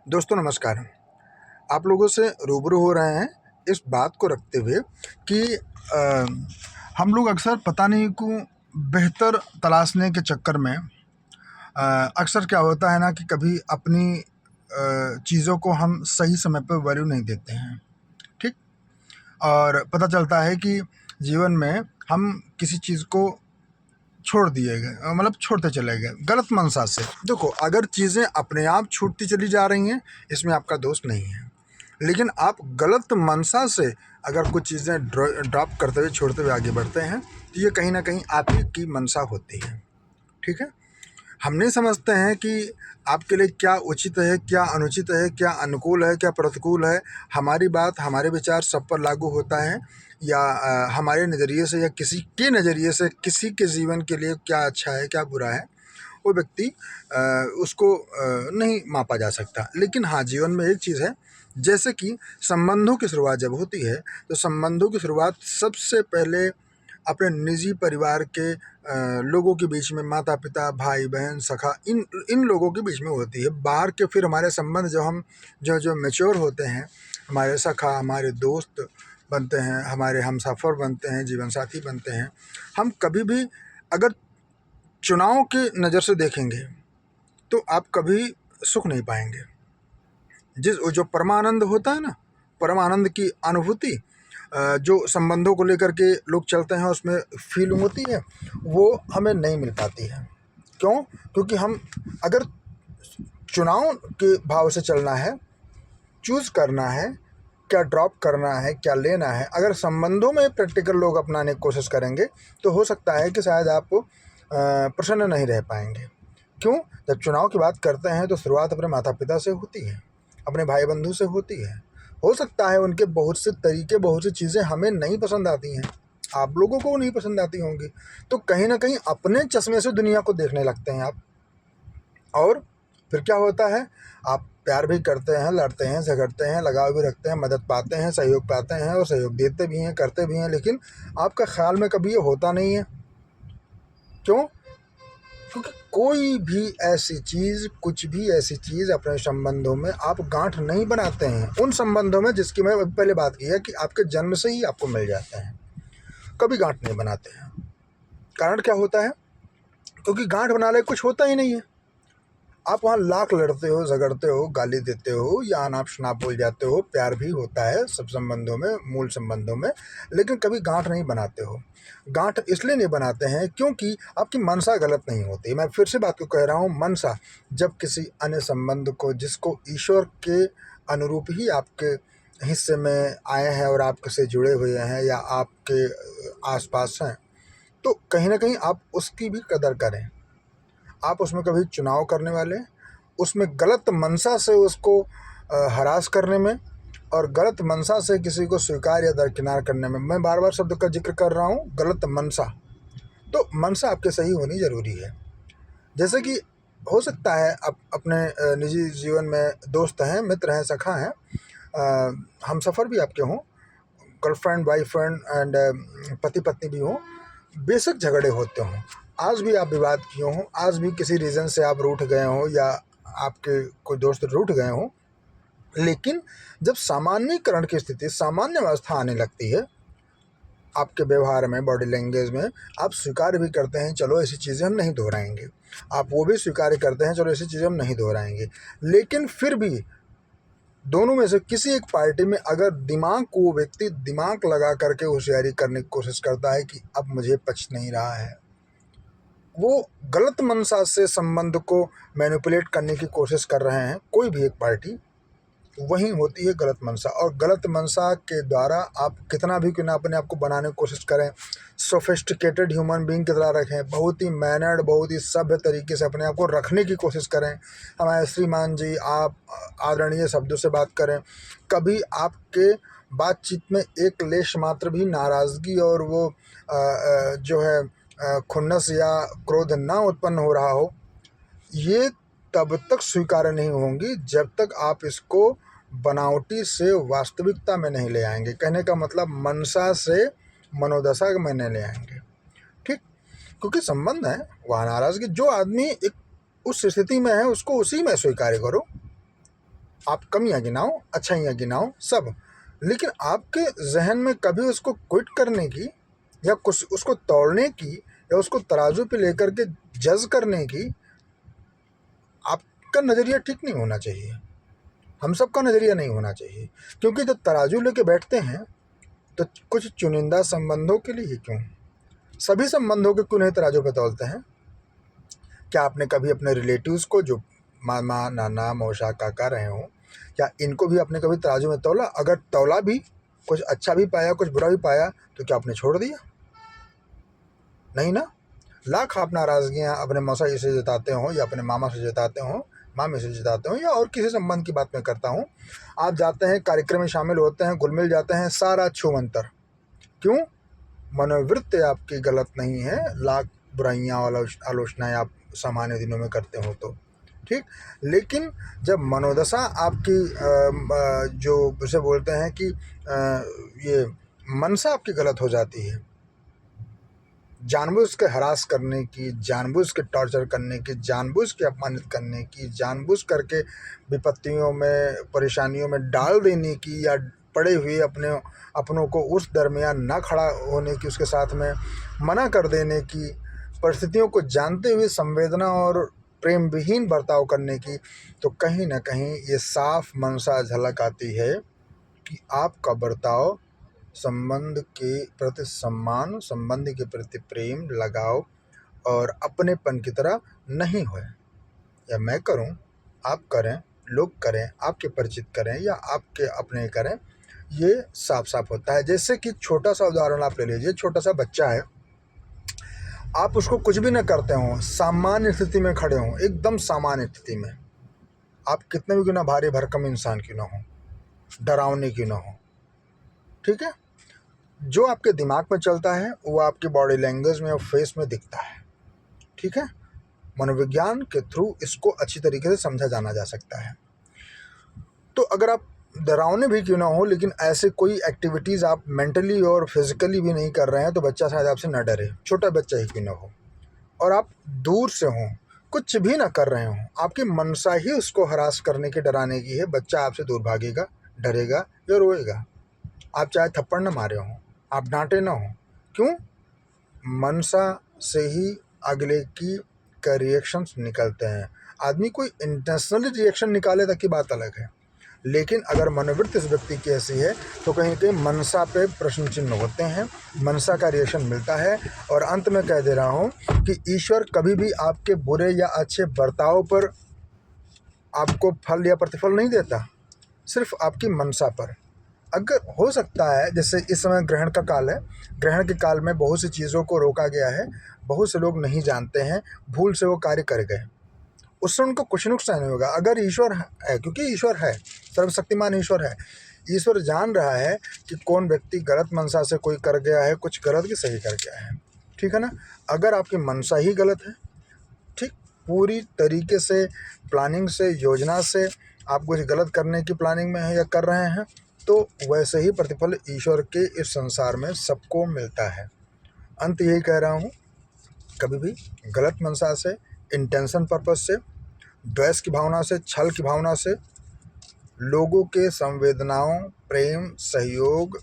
दोस्तों नमस्कार। आप लोगों से रूबरू हो रहे हैं इस बात को रखते हुए कि हम लोग अक्सर पता नहीं क्यों बेहतर तलाशने के चक्कर में अक्सर क्या होता है ना कि कभी अपनी चीज़ों को हम सही समय पर वैल्यू नहीं देते हैं। ठीक। और पता चलता है कि जीवन में हम किसी चीज़ को छोड़ दिए गए, मतलब छोड़ते चले गए गलत मंशा से। देखो, अगर चीज़ें अपने आप छूटती चली जा रही हैं इसमें आपका दोष नहीं है, लेकिन आप गलत मंशा से अगर कुछ चीज़ें ड्रॉप करते हुए छोड़ते हुए आगे बढ़ते हैं तो ये कहीं ना कहीं आप ही की मंशा होती है। ठीक है। हम नहीं समझते हैं कि आपके लिए क्या उचित है, क्या अनुचित है, क्या अनुकूल है, क्या प्रतिकूल है। हमारी बात, हमारे विचार सब पर लागू होता है या हमारे नज़रिए से या किसी के नज़रिए से किसी के जीवन के लिए क्या अच्छा है, क्या बुरा है, वो व्यक्ति उसको नहीं मापा जा सकता। लेकिन हाँ, जीवन में एक चीज़ है, जैसे कि संबंधों की शुरुआत जब होती है तो संबंधों की शुरुआत सबसे पहले अपने निजी परिवार के लोगों के बीच में, माता पिता, भाई बहन, सखा, इन इन लोगों के बीच में होती है। बाहर के फिर हमारे संबंध जो हम जो जो मैच्योर होते हैं, हमारे सखा, हमारे दोस्त बनते हैं, हमारे हमसफ़र बनते हैं, जीवन साथी बनते हैं। हम कभी भी अगर चुनाव की नज़र से देखेंगे तो आप कभी सुख नहीं पाएंगे। जो परमानंद होता है ना, परमानंद की अनुभूति जो संबंधों को लेकर के लोग चलते हैं उसमें फीलिंग होती है, वो हमें नहीं मिल पाती है। क्यों? क्योंकि हम अगर चुनाव के भाव से चलना है, चूज़ करना है, क्या ड्रॉप करना है, क्या लेना है, अगर संबंधों में प्रैक्टिकल लोग अपनाने की कोशिश करेंगे तो हो सकता है कि शायद आप प्रसन्न नहीं रह पाएंगे। क्यों? जब चुनाव की बात करते हैं तो शुरुआत अपने माता पिता से होती है, अपने भाई बंधु से होती है। हो सकता है उनके बहुत से तरीके, बहुत सी चीज़ें हमें नहीं पसंद आती हैं, आप लोगों को नहीं पसंद आती होंगी, तो कहीं ना कहीं अपने चश्मे से दुनिया को देखने लगते हैं आप। और फिर क्या होता है, आप प्यार भी करते हैं, लड़ते हैं, झगड़ते हैं, लगाव भी रखते हैं, मदद पाते हैं, सहयोग पाते हैं और सहयोग देते भी हैं, करते भी हैं, लेकिन आपका ख्याल में कभी ये होता नहीं है। क्यों? क्योंकि कोई भी ऐसी चीज़, कुछ भी ऐसी चीज़ अपने संबंधों में आप गांठ नहीं बनाते हैं। उन संबंधों में जिसकी मैं पहले बात की है कि आपके जन्म से ही आपको मिल जाते हैं, कभी गांठ नहीं बनाते हैं। कारण क्या होता है? क्योंकि गांठ बना ले कुछ होता ही नहीं है। आप वहाँ लाख लड़ते हो, झगड़ते हो, गाली देते हो या अनाप शनाप बोल जाते हो, प्यार भी होता है सब संबंधों में, मूल संबंधों में, लेकिन कभी गांठ नहीं बनाते हो। गांठ इसलिए नहीं बनाते हैं क्योंकि आपकी मनसा गलत नहीं होती। मैं फिर से बात को कह रहा हूँ, मनसा जब किसी अन्य संबंध को, जिसको ईश्वर के अनुरूप ही आपके हिस्से में आए हैं और आपसे जुड़े हुए हैं या आपके आसपास हैं, तो कहीं ना कहीं आप उसकी भी कदर करें। आप उसमें कभी चुनाव करने वाले, उसमें गलत मंशा से उसको हरास करने में और गलत मंशा से किसी को स्वीकार या दरकिनार करने में, मैं बार बार शब्द का जिक्र कर रहा हूँ, गलत मंशा। तो मंशा आपके सही होनी ज़रूरी है। जैसे कि हो सकता है आप अपने निजी जीवन में दोस्त हैं, मित्र हैं, सखा हैं, हम सफ़र भी आपके हों, गर्लफ्रेंड, बॉयफ्रेंड एंड पति पत्नी भी हों, बेशक झगड़े होते हों, आज भी आप विवाद किए हों, आज भी किसी रीज़न से आप रूठ गए हों या आपके कोई दोस्त रूठ गए हों, लेकिन जब सामान्यीकरण की स्थिति, सामान्य अवस्था आने लगती है आपके व्यवहार में, बॉडी लैंग्वेज में, आप स्वीकार भी करते हैं चलो ऐसी चीज़ें हम नहीं दोहराएंगे, आप वो भी स्वीकार करते हैं चलो ऐसी चीज़ें हम नहीं दोहराएंगे, लेकिन फिर भी दोनों में से किसी एक पार्टी में अगर दिमाग को, व्यक्ति दिमाग लगा करके होशियारी करने की कोशिश करता है कि अब मुझे पच नहीं रहा है, वो गलत मंशा से संबंध को मैनिपुलेट करने की कोशिश कर रहे हैं, कोई भी एक पार्टी, वही होती है गलत मंशा। और गलत मंशा के द्वारा आप कितना भी क्यों ना अपने आप को बनाने की कोशिश करें, सोफिस्टिकेटेड ह्यूमन बीइंग की तरह रखें, बहुत ही मैनर्ड, बहुत ही सभ्य तरीके से अपने आप को रखने की कोशिश करें, हमारे श्रीमान जी, आप आदरणीय शब्दों से बात करें, कभी आपके बातचीत में एक लेश मात्र भी नाराज़गी और वो जो है खुन्नस या क्रोध ना उत्पन्न हो रहा हो, ये तब तक स्वीकार्य नहीं होंगी जब तक आप इसको बनावटी से वास्तविकता में नहीं ले आएंगे। कहने का मतलब मनसा से मनोदशा में नहीं ले आएंगे। ठीक? क्योंकि संबंध है, वहाँ नाराज़गी, जो आदमी एक उस स्थिति में है उसको उसी में स्वीकार करो। आप कमियां गिनाओ, अच्छाइयाँ गिनाओ, सब, लेकिन आपके जहन में कभी उसको क्विट करने की या कुछ उसको तोड़ने की या उसको तराजू पे लेकर के जज करने की आपका नज़रिया ठीक नहीं होना चाहिए। हम सबका नज़रिया नहीं होना चाहिए, क्योंकि जब तराजू लेके बैठते हैं तो कुछ चुनिंदा संबंधों के लिए ही क्यों, सभी संबंधों के क्यों नहीं तराजू पे तौलते हैं? क्या आपने कभी अपने रिलेटिव्स को, जो मामा, नाना, मौसा, काका रहे हों, क्या इनको भी आपने कभी तराजू में तौला? अगर तौला भी, कुछ अच्छा भी पाया, कुछ बुरा भी पाया, तो क्या आपने छोड़ दिया? नहीं ना। लाख आप नाराज़गियाँ अपने मौसा जी से जताते हों या अपने मामा से जताते हों, मामी से जताते हों, या और किसी संबंध की बात मैं करता हूँ, आप जाते हैं कार्यक्रम में शामिल होते हैं, घुल मिल जाते हैं, सारा छूमंतर। क्यों? मनोवृत्ति आपकी गलत नहीं है, लाख बुराइयाँ और आलोचनाएँ आप सामान्य दिनों में करते हो तो ठीक, लेकिन जब मनोदशा आपकी जो उसे बोलते हैं कि ये मनसा आपकी गलत हो जाती है, जानबूझ के हरास करने की, जानबूझ के टॉर्चर करने की, जानबूझ के अपमानित करने की, जानबूझ करके विपत्तियों में, परेशानियों में डाल देने की, या पड़े हुए अपनों को उस दरमियान ना खड़ा होने की, उसके साथ में मना कर देने की, परिस्थितियों को जानते हुए संवेदना और प्रेम विहीन बर्ताव करने की, तो कहीं ना कहीं ये साफ मनसा झलक आती है कि आपका बर्ताव संबंध के प्रति सम्मान, संबंध के प्रति प्रेम, लगाव और अपनेपन की तरह नहीं हो। या मैं करूं, आप करें, लोग करें, आपके परिचित करें या आपके अपने करें, ये साफ साफ होता है। जैसे कि छोटा सा उदाहरण आप ले लीजिए, छोटा सा बच्चा है, आप उसको कुछ भी न करते हों, सामान्य स्थिति में खड़े हों, एकदम सामान्य स्थिति में, आप कितने भी क्यों ना भारी भरकम इंसान क्यों ना हो, डरावने क्यों ना हो, ठीक है, जो आपके दिमाग में चलता है वो आपकी बॉडी लैंग्वेज में और फेस में दिखता है, ठीक है। मनोविज्ञान के थ्रू इसको अच्छी तरीके से समझा जाना जा सकता है। तो अगर आप डरावने भी क्यों ना हो, लेकिन ऐसे कोई एक्टिविटीज़ आप मेंटली और फिजिकली भी नहीं कर रहे हैं, तो बच्चा शायद आपसे न डरे, छोटा बच्चा ही क्यों ना हो, और आप दूर से हों, कुछ भी ना कर रहे हों, आपकी मनसा ही उसको हरास करने की, डराने की है, बच्चा आपसे दूर भागेगा, डरेगा या रोएगा। आप चाहे थप्पड़ न मारे हों, आप डांटे ना हो, क्यों? मनसा से ही अगले का रिएक्शंस निकलते हैं। आदमी कोई इंटेंशनली रिएक्शन निकाले तक की बात अलग है, लेकिन अगर मनोवृत्ति इस व्यक्ति की ऐसी है तो कहीं कहीं मनसा पे प्रश्न चिन्ह होते हैं, मनसा का रिएक्शन मिलता है। और अंत में कह दे रहा हूँ कि ईश्वर कभी भी आपके बुरे या अच्छे बर्ताव पर आपको फल या प्रतिफल नहीं देता, सिर्फ आपकी मनसा पर। अगर हो सकता है, जैसे इस समय ग्रहण का काल है, ग्रहण के काल में बहुत सी चीज़ों को रोका गया है, बहुत से लोग नहीं जानते हैं, भूल से वो कार्य कर गए, उससे उनको कुछ नुकसान नहीं होगा। अगर ईश्वर है, क्योंकि ईश्वर है, सर्वशक्तिमान ईश्वर है, ईश्वर जान रहा है कि कौन व्यक्ति गलत मनसा से कोई कर गया है, कुछ गलत की सही कर गया है, ठीक है ना। अगर आपकी मनसा ही गलत है, ठीक, पूरी तरीके से प्लानिंग से, योजना से आप कुछ गलत करने की प्लानिंग में है या कर रहे हैं, तो वैसे ही प्रतिफल ईश्वर के इस संसार में सबको मिलता है। अंत यही कह रहा हूँ, कभी भी गलत मनसा से, इंटेंशन पर्पस से, द्वेष की भावना से, छल की भावना से लोगों के संवेदनाओं, प्रेम, सहयोग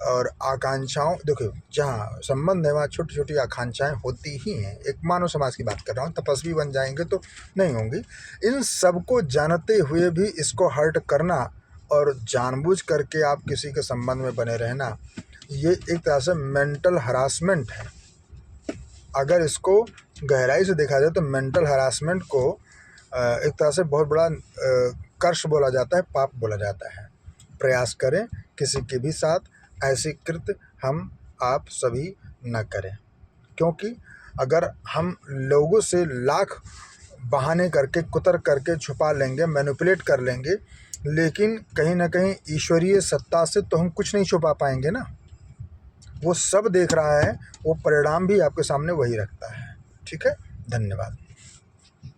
और आकांक्षाओं, देखो जहाँ संबंध है वहाँ छोटी छोटी आकांक्षाएं होती ही हैं। एक मानव समाज की बात कर रहा हूँ, तपस्वी बन जाएंगे तो नहीं होंगी। इन सबको जानते हुए भी इसको हर्ट करना और जानबूझ करके आप किसी के संबंध में बने रहना, ये एक तरह से मेंटल हरासमेंट है। अगर इसको गहराई से देखा जाए तो मेंटल हरासमेंट को एक तरह से बहुत बड़ा कर्ष बोला जाता है, पाप बोला जाता है। प्रयास करें किसी के भी साथ ऐसी कृत्य हम आप सभी न करें, क्योंकि अगर हम लोगों से लाख बहाने करके, कुतर करके छुपा लेंगे, मैनिपुलेट कर लेंगे, लेकिन कहीं ना कहीं ईश्वरीय सत्ता से तो हम कुछ नहीं छुपा पाएंगे ना। वो सब देख रहा है, वो परिणाम भी आपके सामने वही रखता है, ठीक है। धन्यवाद।